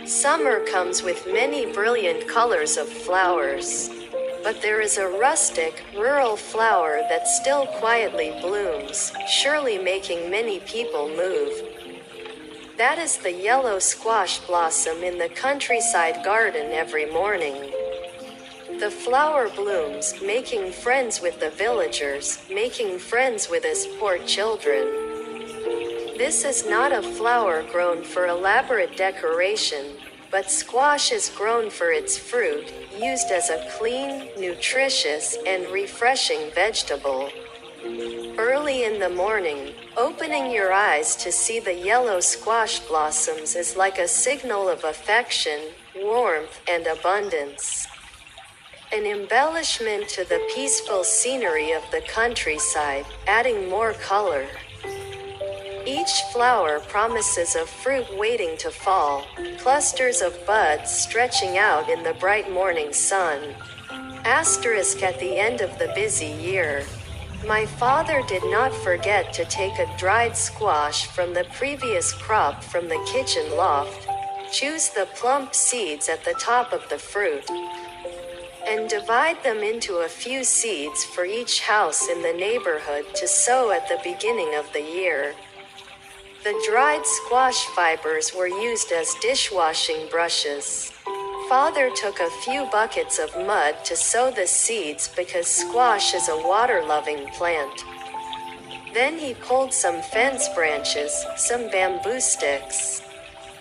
Summer comes with many brilliant colors of flowers. But there is a rustic, rural flower that still quietly blooms, surely making many people move. That is the yellow squash blossom in the countryside garden every morning. The flower blooms, making friends with the villagers, making friends with us poor children. This is not a flower grown for elaborate decoration, but squash is grown for its fruit, used as a clean, nutritious, and refreshing vegetable. Early in the morning, opening your eyes to see the yellow squash blossoms is like a signal of affection, warmth, and abundance. An embellishment to the peaceful scenery of the countryside, adding more color. Each flower promises a fruit waiting to fall, clusters of buds stretching out in the bright morning sun. Asterisk at the end of the busy year. My father did not forget to take a dried squash from the previous crop from the kitchen loft, choose the plump seeds at the top of the fruit, and divide them into a few seeds for each house in the neighborhood to sow at the beginning of the year. The dried squash fibers were used as dishwashing brushes. Father took a few buckets of mud to sow the seeds because squash is a water-loving plant. Then he pulled some fence branches, some bamboo sticks,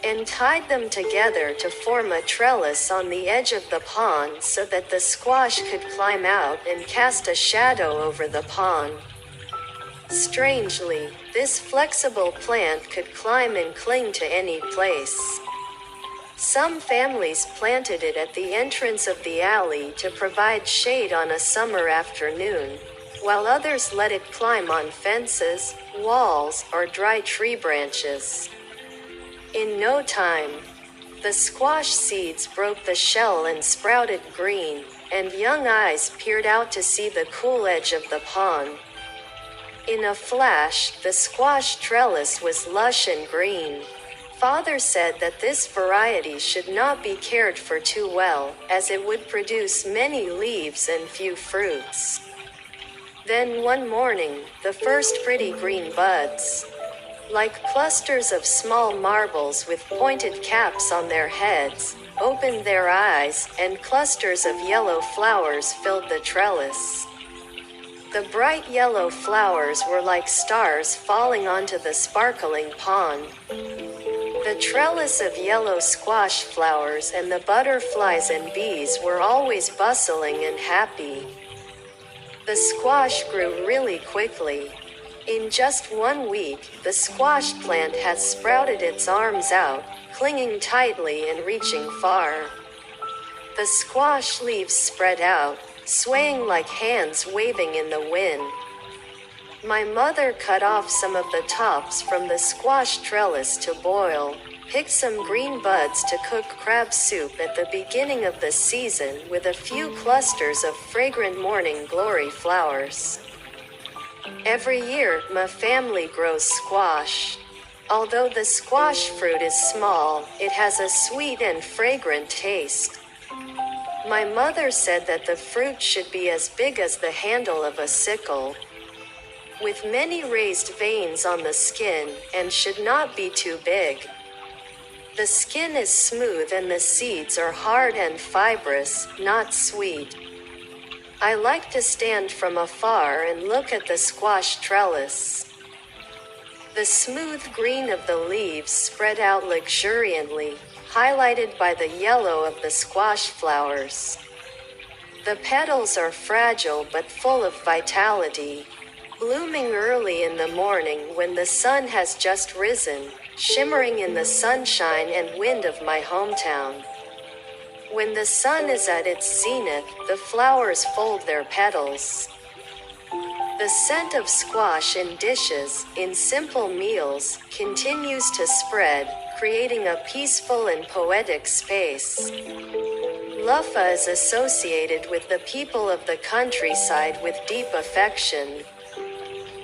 and tied them together to form a trellis on the edge of the pond so that the squash could climb out and cast a shadow over the pond. Strangely, this flexible plant could climb and cling to any place. Some families planted it at the entrance of the alley to provide shade on a summer afternoon, while others let it climb on fences, walls, or dry tree branches. In no time, the squash seeds broke the shell and sprouted green, and young eyes peered out to see the cool edge of the pond. In a flash, the squash trellis was lush and green. Father said that this variety should not be cared for too well, as it would produce many leaves and few fruits. Then one morning, the first pretty green buds, like clusters of small marbles with pointed caps on their heads, opened their eyes, and clusters of yellow flowers filled the trellis. The bright yellow flowers were like stars falling onto the sparkling pond. The trellis of yellow squash flowers and the butterflies and bees were always bustling and happy. The squash grew really quickly. In just 1 week, the squash plant has sprouted its arms out, clinging tightly and reaching far. The squash leaves spread out, swaying like hands waving in the wind. My mother cut off some of the tops from the squash trellis to boil, picked some green buds to cook crab soup at the beginning of the season with a few clusters of fragrant morning glory flowers. Every year, my family grows squash. Although the squash fruit is small, it has a sweet and fragrant taste. My mother said that the fruit should be as big as the handle of a sickle, with many raised veins on the skin, and should not be too big. The skin is smooth and the seeds are hard and fibrous, not sweet. I like to stand from afar and look at the squash trellis. The smooth green of the leaves spread out luxuriantly, highlighted by the yellow of the squash flowers. The petals are fragile but full of vitality, blooming early in the morning when the sun has just risen, shimmering in the sunshine and wind of my hometown. When the sun is at its zenith, the flowers fold their petals. The scent of squash in dishes, in simple meals, continues to spread, creating a peaceful and poetic space. Luffa is associated with the people of the countryside with deep affection.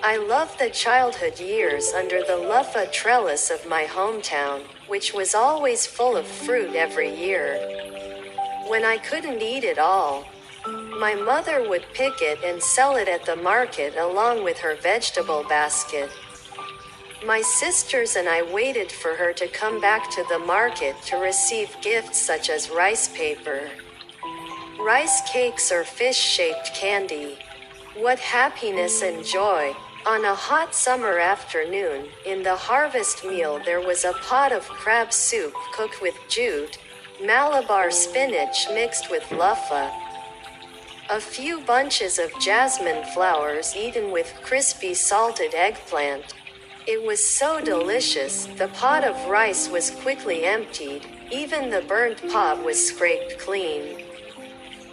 I love the childhood years under the luffa trellis of my hometown, which was always full of fruit every year. When I couldn't eat it all, my mother would pick it and sell it at the market along with her vegetable basket. My sisters and I waited for her to come back to the market to receive gifts such as rice paper, rice cakes, or fish-shaped candy. What happiness and joy! On a hot summer afternoon, in the harvest meal there was a pot of crab soup cooked with jute, Malabar spinach mixed with luffa, a few bunches of jasmine flowers eaten with crispy salted eggplant. It was so delicious, the pot of rice was quickly emptied, even the burnt pot was scraped clean.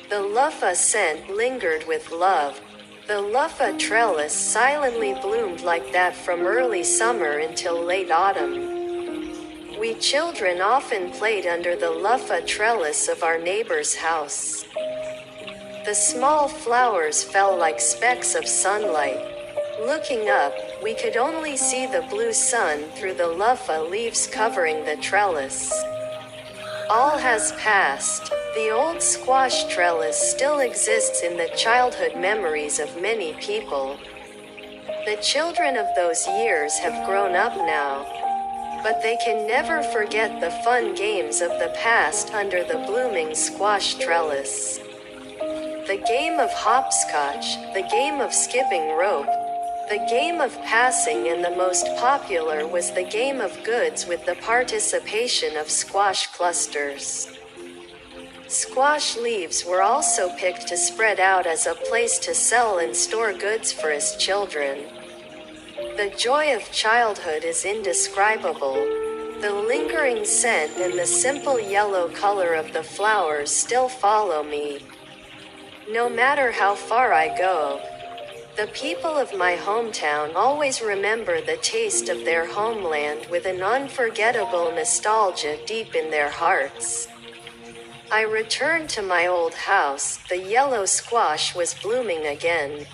The luffa scent lingered with love. The luffa trellis silently bloomed like that from early summer until late autumn. We children often played under the luffa trellis of our neighbor's house. The small flowers fell like specks of sunlight. Looking up, we could only see the blue sun through the luffa leaves covering the trellis. All has passed. The old squash trellis still exists in the childhood memories of many people. The children of those years have grown up now, but they can never forget the fun games of the past under the blooming squash trellis. The game of hopscotch, the game of skipping rope, the game of passing, and the most popular was the game of goods with the participation of squash clusters. Squash leaves were also picked to spread out as a place to sell and store goods for us children. The joy of childhood is indescribable. The lingering scent and the simple yellow color of the flowers still follow me. No matter how far I go, the people of my hometown always remember the taste of their homeland with an unforgettable nostalgia deep in their hearts. I returned to my old house. The yellow squash was blooming again.